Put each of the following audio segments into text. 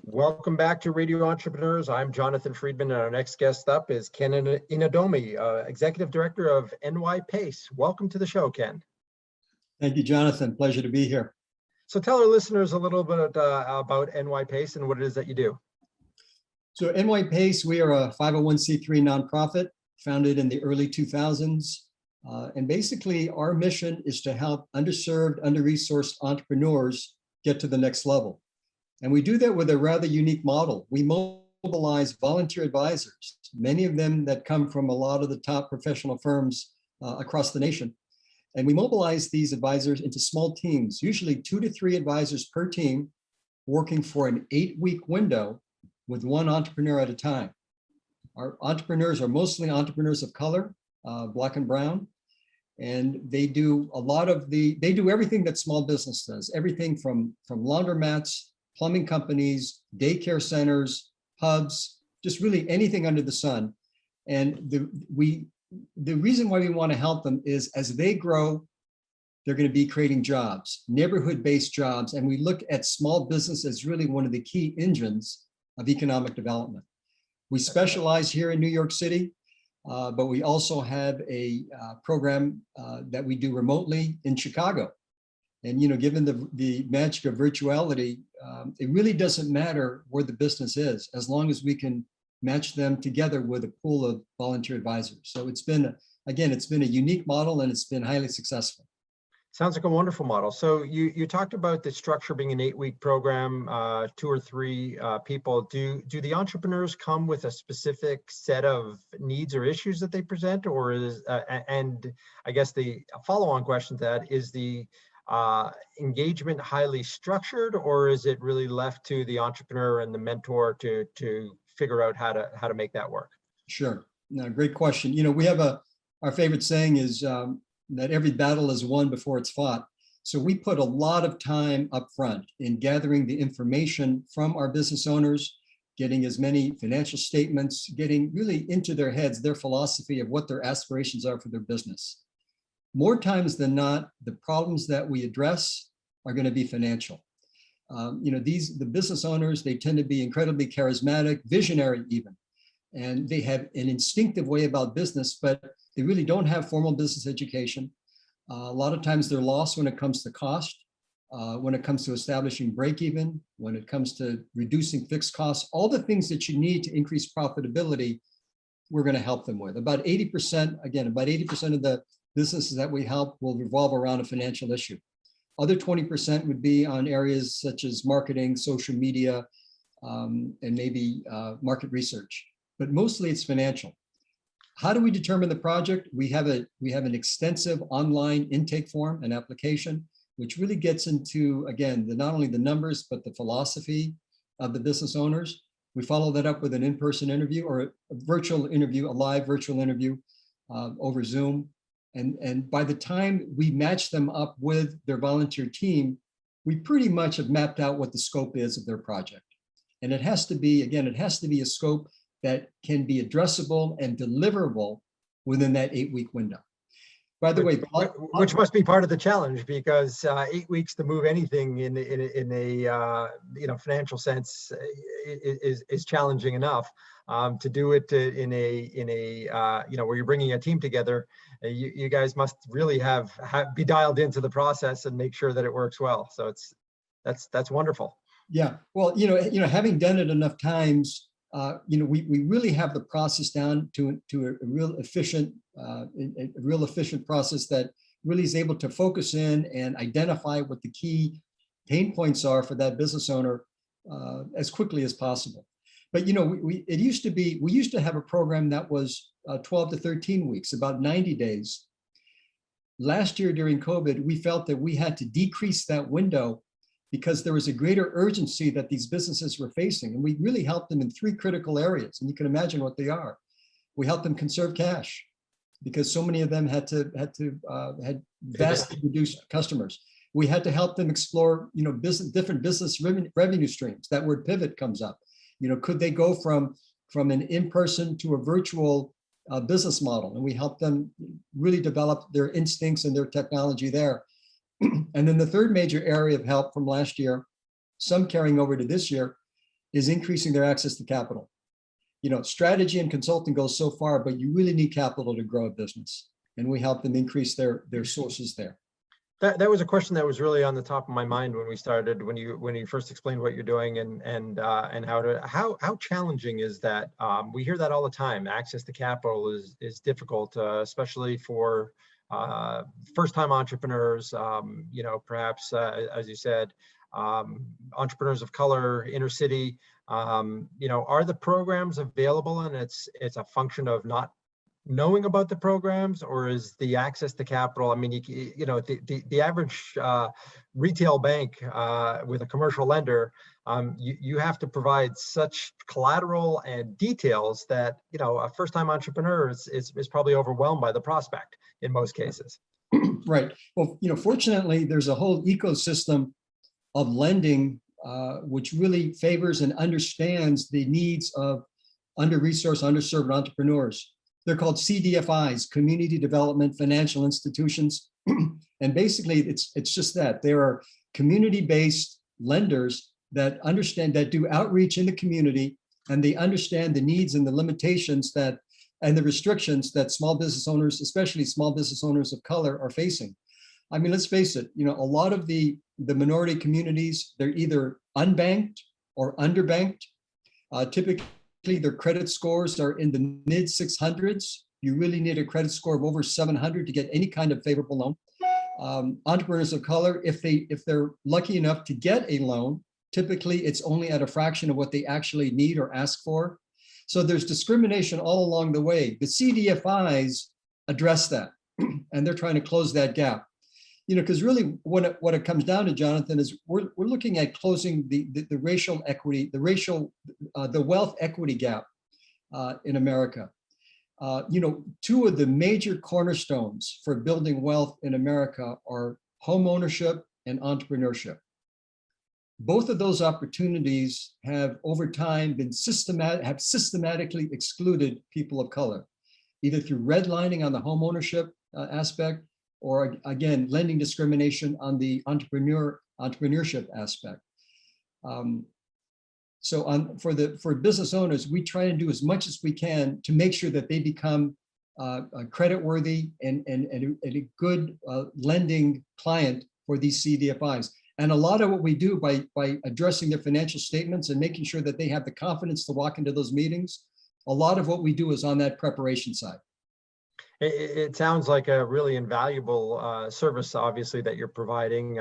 Welcome back to Radio Entrepreneurs. I'm Jonathan Friedman, and our next guest up is Ken Inadomi, Executive Director of NYPACE. Welcome to the show, Ken. Thank you, Jonathan. Pleasure to be here. So tell our listeners a little bit about NYPACE and what it is that you do. So NYPACE, we are a 501c3 nonprofit founded in the early 2000s. And basically our mission is to help underserved, under-resourced entrepreneurs get to the next level. And we do that with a rather unique model. We mobilize volunteer advisors, many of them that come from a lot of the top professional firms across the nation. And we mobilize these advisors into small teams, usually 2 to 3 advisors per team, working for an 8-week window with one entrepreneur at a time. Our entrepreneurs are mostly entrepreneurs of color, Black and brown. And they do they do everything that small business does, everything from laundromats, plumbing companies, daycare centers, pubs, just really anything under the sun. And the reason why we want to help them is as they grow, they're going to be creating jobs, neighborhood-based jobs. And we look at small business as really one of the key engines of economic development. We specialize here in New York City, but we also have a program that we do remotely in Chicago. And, you know, given the magic of virtuality, it really doesn't matter where the business is, as long as we can match them together with a pool of volunteer advisors. So it's been, again, it's been a unique model and it's been highly successful. Sounds like a wonderful model. So you talked about the structure being an 8-week program, 2 or 3 people. Do the entrepreneurs come with a specific set of needs or issues that they present, or is and I guess the follow-on question to that is the engagement highly structured, or is it really left to the entrepreneur and the mentor to figure out how to make that work? Sure. No, great question. You know, we have our favorite saying is that every battle is won before it's fought. So we put a lot of time up front in gathering the information from our business owners, getting as many financial statements, getting really into their heads, their philosophy of what their aspirations are for their business. More times than not, the problems that we address are going to be financial. You know, the business owners, they tend to be incredibly charismatic, visionary even, and they have an instinctive way about business, but they really don't have formal business education. A lot of times they're lost when it comes to cost, when it comes to establishing break-even, when it comes to reducing fixed costs, all the things that you need to increase profitability, we're going to help them with. About 80%, again, about 80% of the businesses that we help will revolve around a financial issue. Other 20% would be on areas such as marketing, social media, and maybe market research, but mostly it's financial. How do we determine the project? We have an extensive online intake form and application, which really gets into, again, not only the numbers, but the philosophy of the business owners. We follow that up with an in-person interview or a virtual interview, a live virtual interview over Zoom. And by the time we match them up with their volunteer team, we pretty much have mapped out what the scope is of their project. And it has to be, again, it has to be a scope that can be addressable and deliverable within that 8-week window. By the way, which must be part of the challenge, because 8 weeks to move anything in a you know, financial sense is challenging enough. To do it in a you know, where you're bringing a team together, you guys must really be dialed into the process and make sure that it works well. So that's wonderful. Yeah, well, you know, having done it enough times, you know, we really have the process down to a real efficient process that really is able to focus in and identify what the key pain points are for that business owner as quickly as possible. But, you know, we used to have a program that was 12 to 13 weeks, about 90 days. Last year during COVID, we felt that we had to decrease that window because there was a greater urgency that these businesses were facing. And we really helped them in 3 critical areas. And you can imagine what they are. We helped them conserve cash because so many of them had vastly reduced customers. We had to help them explore, you know, different business revenue streams. That word pivot comes up. You know, could they go from an in-person to a virtual business model? And we helped them really develop their instincts and their technology there. And then the third major area of help from last year, some carrying over to this year, is increasing their access to capital. Strategy and consulting goes so far, but you really need capital to grow a business. And we help them increase their sources there. That was a question that was really on the top of my mind when we started, when you first explained what you're doing and how challenging is that? We hear that all the time. Access to capital is difficult, especially for first-time entrepreneurs. Perhaps as you said, entrepreneurs of color, inner city. Are the programs available, and it's a function of not knowing about the programs, or is the access to capital? I mean, the average retail bank with a commercial lender, you have to provide such collateral and details that a first-time entrepreneur is probably overwhelmed by the prospect in most cases. Right. Well, fortunately, there's a whole ecosystem of lending which really favors and understands the needs of under-resourced, underserved entrepreneurs. They're called CDFIs, Community Development Financial Institutions. And basically, it's just that. There are community-based lenders that do outreach in the community, and they understand the needs and the limitations and the restrictions that small business owners, especially small business owners of color, are facing. I mean, let's face it, a lot of the minority communities, they're either unbanked or underbanked. Typically, their credit scores are in the mid 600s. You really need a credit score of over 700 to get any kind of favorable loan. Entrepreneurs of color, if they're lucky enough to get a loan, typically it's only at a fraction of what they actually need or ask for. So there's discrimination all along the way. The CDFIs address that, and they're trying to close that gap. Because really what it comes down to, Jonathan, is we're looking at closing the racial equity, the wealth equity gap in America. Two of the major cornerstones for building wealth in America are home ownership and entrepreneurship. Both of those opportunities have over time been systematically excluded people of color, either through redlining on the home ownership aspect, or again, lending discrimination on the entrepreneurship aspect. For business owners, we try and do as much as we can to make sure that they become credit worthy and a good lending client for these CDFIs. And a lot of what we do by addressing their financial statements and making sure that they have the confidence to walk into those meetings, a lot of what we do is on that preparation side. It sounds like a really invaluable service, obviously, that you're providing.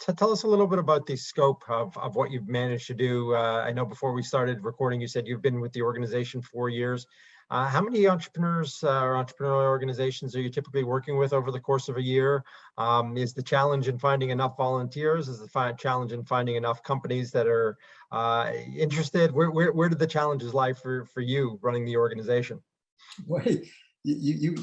Tell us a little bit about the scope of what you've managed to do. I know before we started recording, you said you've been with the organization 4 years. How many entrepreneurs or entrepreneurial organizations are you typically working with over the course of a year? Is the challenge in finding enough volunteers? Is the challenge in finding enough companies that are interested? Where do the challenges lie for you running the organization? Wait. You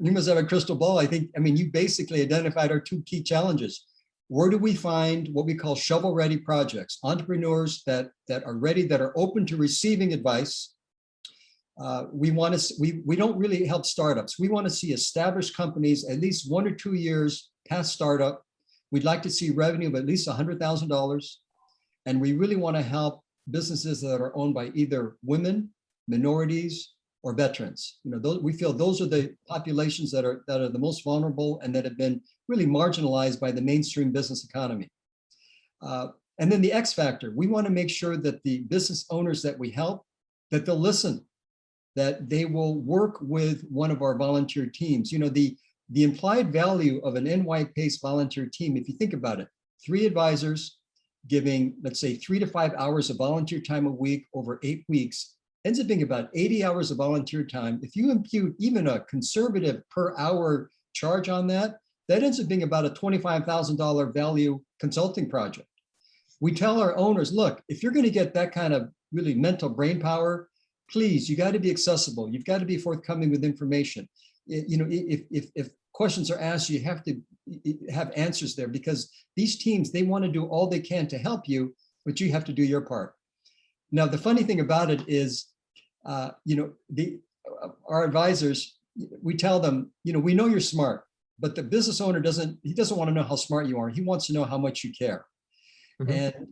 must have a crystal ball. I mean, you basically identified our two key challenges. Where do we find what we call shovel-ready projects, entrepreneurs that are ready, that are open to receiving advice? We don't really help startups. We want to see established companies at least 1 or 2 years past startup. We'd like to see revenue of at least $100,000, and we really want to help businesses that are owned by either women, minorities, or veterans. We feel those are the populations that are the most vulnerable and that have been really marginalized by the mainstream business economy. And then the X factor, we want to make sure that the business owners that we help, that they'll listen, that they will work with one of our volunteer teams. The implied value of an NYPACE volunteer team, if you think about it, 3 advisors giving, let's say, 3 to 5 hours of volunteer time a week over 8 weeks, ends up being about 80 hours of volunteer time. If you impute even a conservative per hour charge on that, that ends up being about a $25,000 value consulting project. We tell our owners, look, if you're going to get that kind of really mental brain power, please, you got to be accessible. You've got to be forthcoming with information. If questions are asked, you have to have answers there, because these teams, they want to do all they can to help you, but you have to do your part. Now, the funny thing about it is, our advisors, we tell them, we know you're smart, but the business owner doesn't want to know how smart you are. He wants to know how much you care. Mhm. And,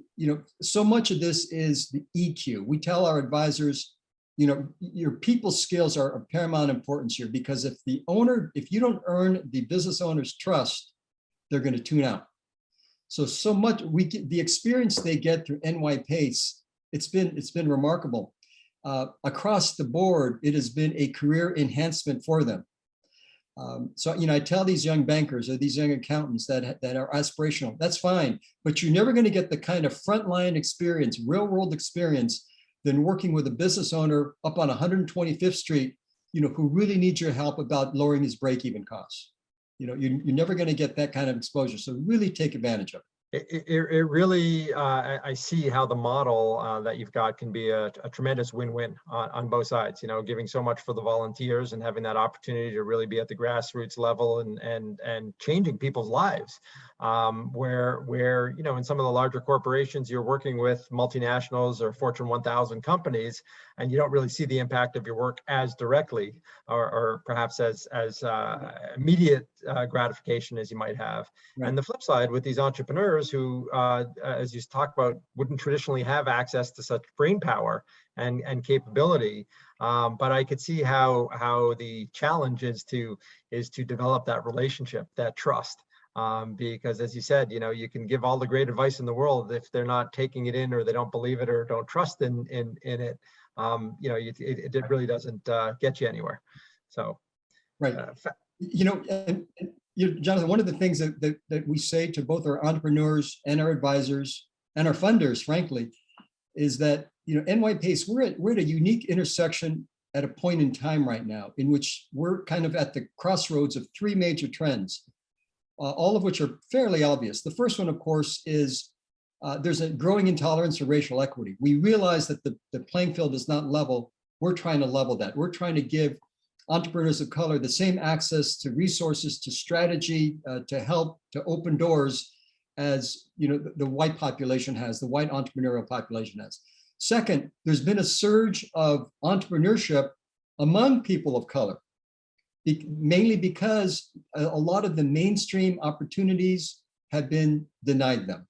so much of this is the EQ. We tell our advisors, your people skills are of paramount importance here, because if you don't earn the business owner's trust, they're going to tune out. So much the experience they get through NYPACE, it's been remarkable. Across the board, it has been a career enhancement for them. So, I tell these young bankers or these young accountants that are aspirational, that's fine, but you're never going to get the kind of frontline experience, real world experience, than working with a business owner up on 125th Street, who really needs your help about lowering his break-even costs. You're never going to get that kind of exposure. So really take advantage of it. It really, I see how the model that you've got can be a tremendous win-win on both sides, giving so much for the volunteers and having that opportunity to really be at the grassroots level and changing people's lives. Where in some of the larger corporations, you're working with multinationals or Fortune 1000 companies, and you don't really see the impact of your work as directly or perhaps as immediate gratification as you might have. Right. And the flip side with these entrepreneurs who, as you talk about, wouldn't traditionally have access to such brain power and capability. But I could see how the challenge is to develop that relationship, that trust. Because as you said, you can give all the great advice in the world, if they're not taking it in or they don't believe it or don't trust in it, it really doesn't get you anywhere. So, right. Jonathan, one of the things that we say to both our entrepreneurs and our advisors and our funders, frankly, is that NYPACE, we're at a unique intersection at a point in time right now in which we're kind of at the crossroads of three major trends, all of which are fairly obvious. The first one, of course, is there's a growing intolerance of racial equity. We realize that the playing field is not level. We're trying to level that. We're trying to give entrepreneurs of color the same access to resources, to strategy, to help, to open doors as the white population has, the white entrepreneurial population has. Second, there's been a surge of entrepreneurship among people of color, mainly because a lot of the mainstream opportunities have been denied them.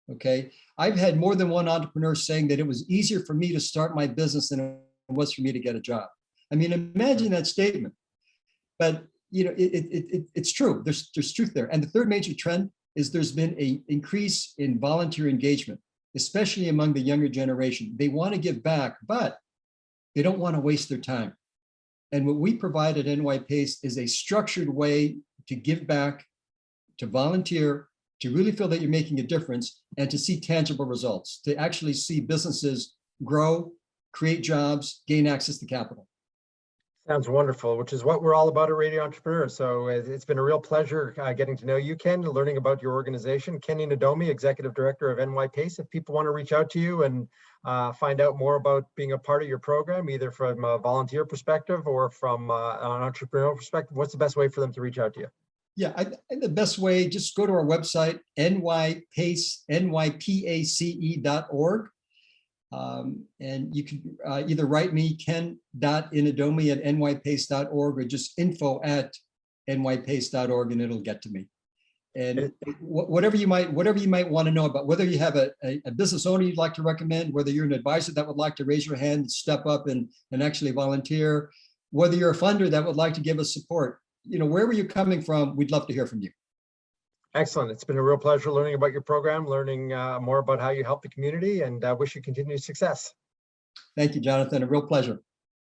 Okay, I've had more than one entrepreneur saying that it was easier for me to start my business than it was for me to get a job. I mean, imagine that statement. But it's true. There's truth there. And the third major trend is there's been an increase in volunteer engagement, especially among the younger generation. They want to give back, but they don't want to waste their time. And what we provide at NYPACE is a structured way to give back, to volunteer, to really feel that you're making a difference, and to see tangible results, to actually see businesses grow, create jobs, gain access to capital. Sounds wonderful, which is what we're all about at Radio Entrepreneur. So it's been a real pleasure getting to know you, Ken, learning about your organization. Ken Inadomi, Executive Director of NYPACE. If people want to reach out to you and find out more about being a part of your program, either from a volunteer perspective or from an entrepreneurial perspective, what's the best way for them to reach out to you? Yeah, I think the best way, just go to our website, nypace.org. And you can either write me, ken.inadomi@nypace.org, or just info@nypace.org, and it'll get to me. And whatever you might want to know about, whether you have a business owner you'd like to recommend, whether you're an advisor that would like to raise your hand, step up and actually volunteer, whether you're a funder that would like to give us support, wherever you're coming from, we'd love to hear from you. Excellent. It's been a real pleasure learning about your program, learning more about how you help the community, and wish you continued success. Thank you, Jonathan. A real pleasure.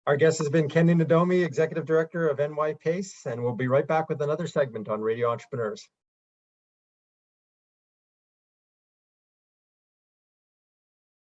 Our guest has been Ken Inadomi, Executive Director of NYPACE, and we'll be right back with another segment on Radio Entrepreneurs.